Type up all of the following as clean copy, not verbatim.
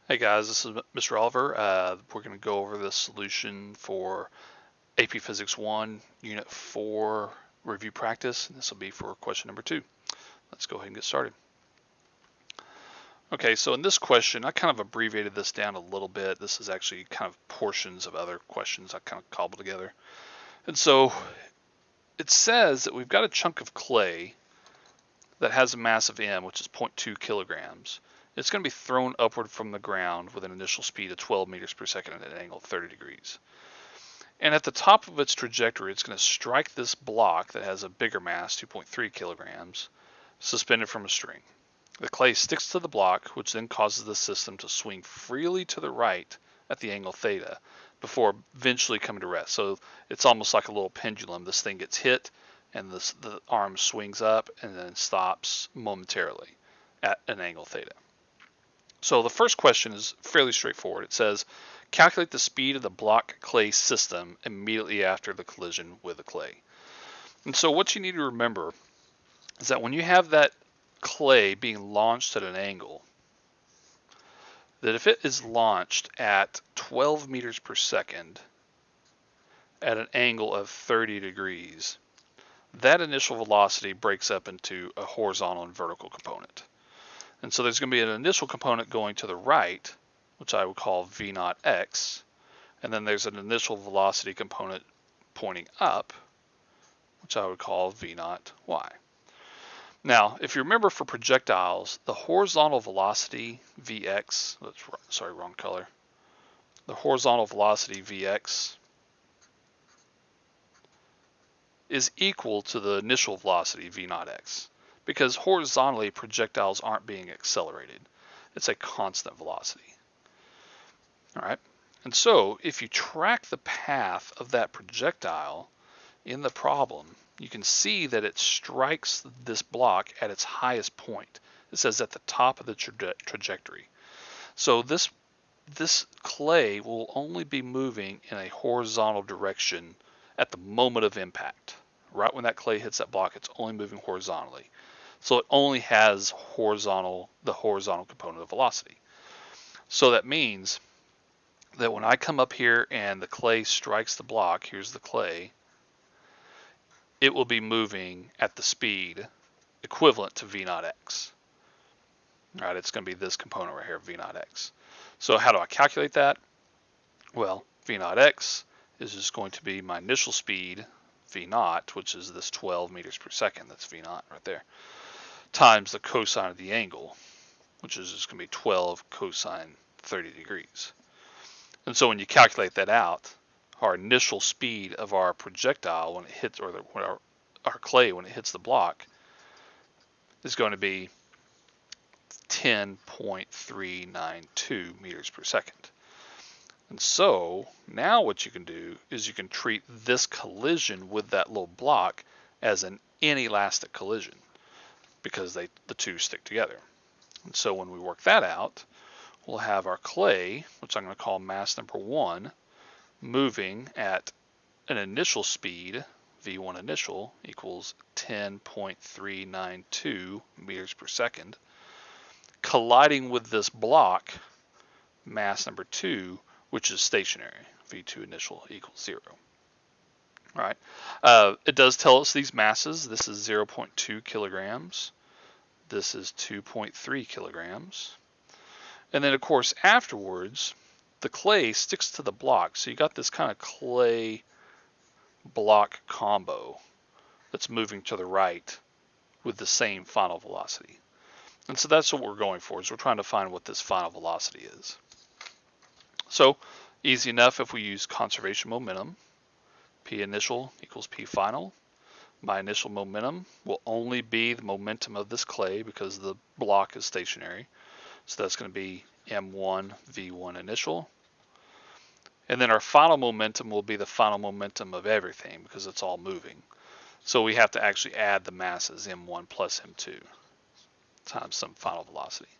Hey guys, this is Mr. Oliver. We're going to go over the solution for AP Physics 1, Unit 4 review practice. And this will be for question number 2. Let's go ahead and get started. Okay, so in this question, I kind of abbreviated this down a little bit. This is actually kind of portions of other questions I kind of cobbled together. And so it says that we've got a chunk of clay that has a mass of m, which is 0.2 kilograms. It's going to be thrown upward from the ground with an initial speed of 12 meters per second at an angle of 30 degrees. And at the top of its trajectory, it's going to strike this block that has a bigger mass, 2.3 kilograms, suspended from a string. The clay sticks to the block, which then causes the system to swing freely to the right at the angle theta before eventually coming to rest. So it's almost like a little pendulum. This thing gets hit, and the arm swings up and then stops momentarily at an angle theta. So the first question is fairly straightforward. It says, calculate the speed of the block clay system immediately after the collision with the clay. And so what you need to remember is that when you have that clay being launched at an angle, that if it is launched at 12 meters per second at an angle of 30 degrees, that initial velocity breaks up into a horizontal and vertical component. And so there's going to be an initial component going to the right, which I would call v naught x, and then there's an initial velocity component pointing up, which I would call v naught y. Now, if you remember for projectiles, the horizontal velocity vx, sorry, wrong color. The horizontal velocity vx is equal to the initial velocity v naught x, because horizontally projectiles aren't being accelerated. It's a constant velocity. All right. And so if you track the path of that projectile in the problem, you can see that it strikes this block at its highest point. It says at the top of the trajectory. So this clay will only be moving in a horizontal direction at the moment of impact. Right when that clay hits that block, it's only moving horizontally. So it only has the horizontal component of velocity. So that means that when I come up here and the clay strikes the block, here's the clay, it will be moving at the speed equivalent to v naught x. All right, it's going to be this component right here, v naught x. So how do I calculate that? Well, v naught x is just going to be my initial speed, v naught, which is this 12 meters per second, that's v naught right there, times the cosine of the angle, which is just going to be 12 cosine 30 degrees. And so when you calculate that out, our initial speed of our projectile when it hits, or our clay when it hits the block, is going to be 10.392 meters per second. And so now what you can do is you can treat this collision with that little block as an inelastic collision, because the two stick together. And so when we work that out, we'll have our clay, which I'm going to call mass number 1, moving at an initial speed, v1 initial, equals 10.392 meters per second, colliding with this block, mass number 2, which is stationary, v2 initial equals 0. All right. It does tell us these masses. This is 0.2 kilograms. This is 2.3 kilograms. And then, of course, afterwards, the clay sticks to the block. So you got this kind of clay block combo that's moving to the right with the same final velocity. And so that's what we're going for, is we're trying to find what this final velocity is. So easy enough if we use conservation momentum. P initial equals P final. My initial momentum will only be the momentum of this clay because the block is stationary. So that's going to be M1 V1 initial. And then our final momentum will be the final momentum of everything because it's all moving. So we have to actually add the masses, M1 plus M2, times some final velocity.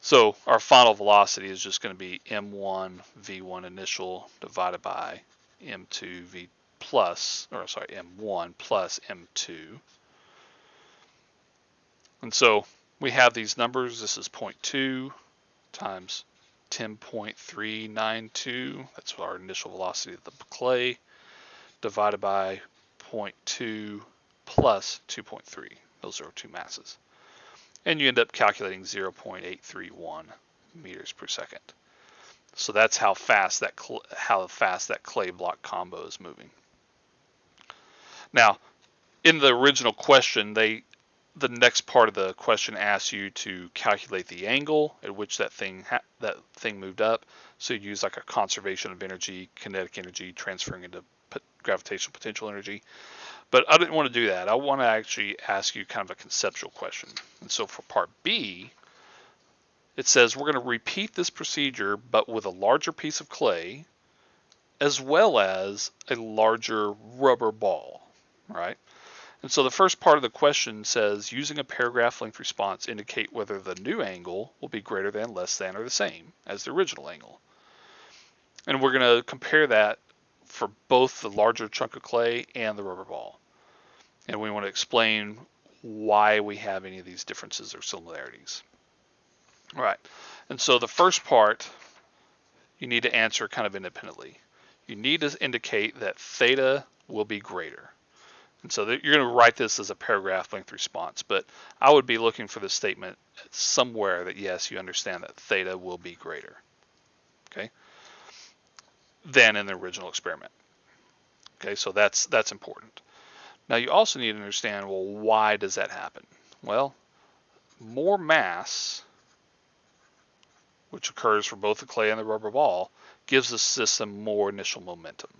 So our final velocity is just going to be M1 V1 initial divided by M2 V plus, or sorry, M1 plus M2. And so we have these numbers. This is 0.2 times 10.392, that's our initial velocity of the clay, divided by 0.2 plus 2.3. Those are our two masses. And you end up calculating 0.831 meters per second. So that's how fast that clay block combo is moving. Now, in the original question, the next part of the question asks you to calculate the angle at which that thing moved up. So you use like a conservation of energy, kinetic energy transferring into gravitational potential energy. But I didn't want to do that. I want to actually ask you kind of a conceptual question. And so for part B, it says we're going to repeat this procedure, but with a larger piece of clay, as well as a larger rubber ball, right? And so the first part of the question says, using a paragraph length response, indicate whether the new angle will be greater than, less than, or the same as the original angle. And we're going to compare that for both the larger chunk of clay and the rubber ball. And we want to explain why we have any of these differences or similarities. All right. And so the first part, you need to answer kind of independently. You need to indicate that theta will be greater. And so you're going to write this as a paragraph length response, but I would be looking for the statement somewhere that yes, you understand that theta will be greater, okay, than in the original experiment. Okay, so that's important. Now you also need to understand, well, why does that happen? Well, more mass, which occurs for both the clay and the rubber ball, gives the system more initial momentum.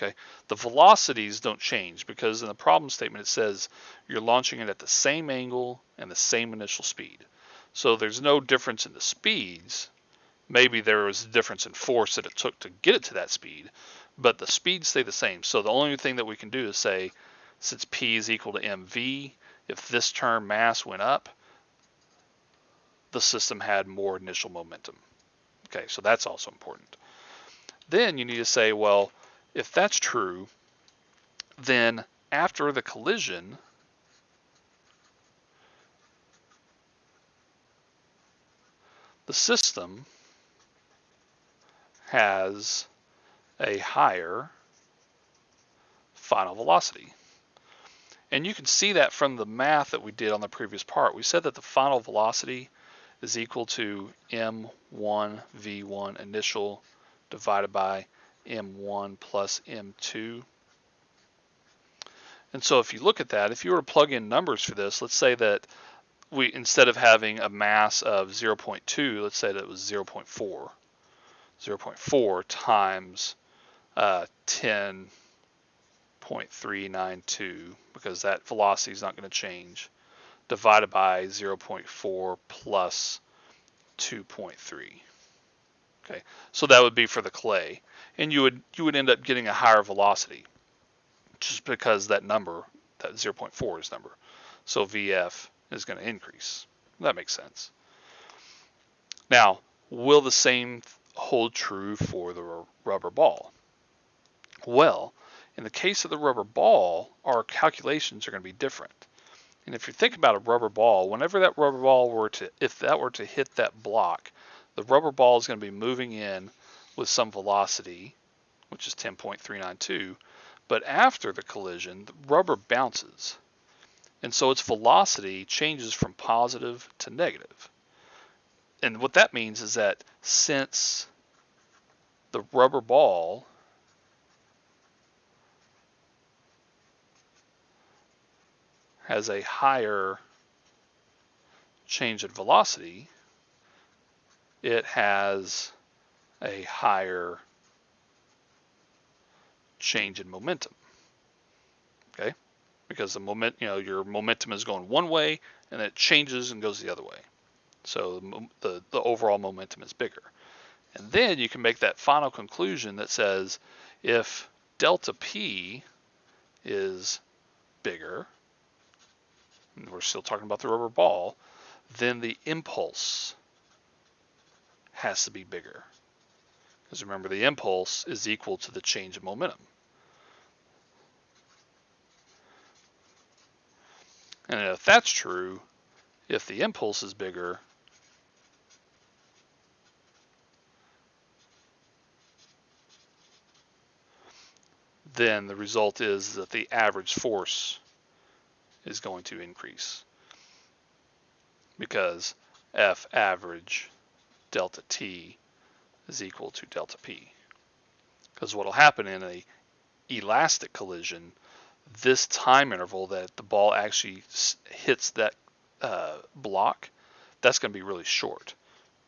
Okay, the velocities don't change because in the problem statement it says you're launching it at the same angle and the same initial speed. So there's no difference in the speeds. Maybe there was a difference in force that it took to get it to that speed, but the speeds stay the same. So the only thing that we can do is say, since P is equal to mv, if this term mass went up, the system had more initial momentum. Okay, so that's also important. Then you need to say, well, if that's true, then after the collision, the system has a higher final velocity. And you can see that from the math that we did on the previous part. We said that the final velocity is equal to m1 v1 initial divided by m1 plus m2. And so if you look at that, if you were to plug in numbers for this, let's say that we, instead of having a mass of 0.2, let's say that it was 0.4. 0.4 times 10.392, because that velocity is not going to change, divided by 0.4 plus 2.3. Okay, so that would be for the clay, and you would end up getting a higher velocity, just because that number, that 0.4 is number, so VF is going to increase. That makes sense. Now, will the same hold true for the rubber ball? Well, in the case of the rubber ball, our calculations are going to be different. And if you think about a rubber ball, whenever that rubber ball if that were to hit that block, the rubber ball is going to be moving in with some velocity, which is 10.392, but after the collision, the rubber bounces. And so its velocity changes from positive to negative. And what that means is that since the rubber ball has a higher change in velocity, it has a higher change in momentum. Okay? Because your momentum is going one way and it changes and goes the other way. So the overall momentum is bigger. And then you can make that final conclusion that says if delta P is bigger, and we're still talking about the rubber ball, then the impulse has to be bigger. Because remember, the impulse is equal to the change in momentum. And if that's true, if the impulse is bigger, then the result is that the average force is going to increase, because F average delta T is equal to delta P. Because what will happen in a elastic collision, this time interval that the ball actually hits that block, that's going to be really short.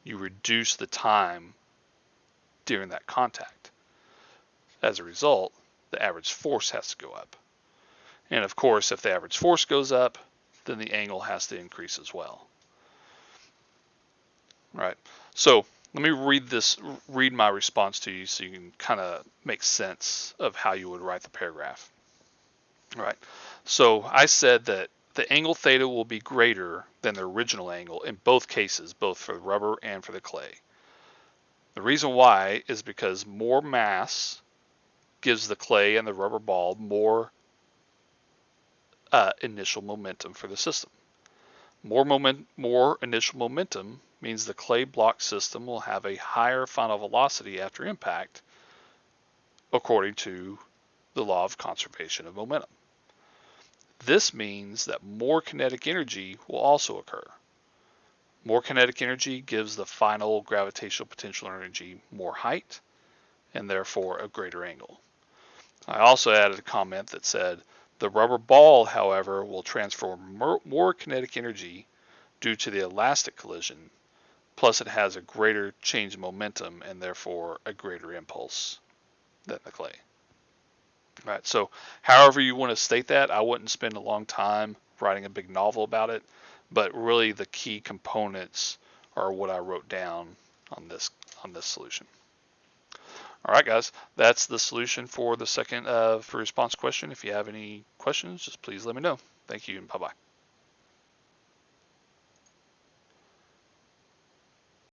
You reduce the time during that contact. As a result, the average force has to go up. And of course, if the average force goes up, then the angle has to increase as well. All right. So let me read my response to you so you can kind of make sense of how you would write the paragraph. All right. So I said that the angle theta will be greater than the original angle in both cases, both for the rubber and for the clay. The reason why is because more mass gives the clay and the rubber ball more initial momentum for the system. More initial momentum means the clay block system will have a higher final velocity after impact, according to the law of conservation of momentum. This means that more kinetic energy will also occur. More kinetic energy gives the final gravitational potential energy more height, and therefore a greater angle. I also added a comment that said, the rubber ball, however, will transfer more kinetic energy due to the elastic collision, plus it has a greater change in momentum and therefore a greater impulse than the clay. All right, so however you want to state that, I wouldn't spend a long time writing a big novel about it, but really the key components are what I wrote down on this solution. All right, guys, that's the solution for the second for response question. If you have any questions, just please let me know. Thank you, and bye-bye.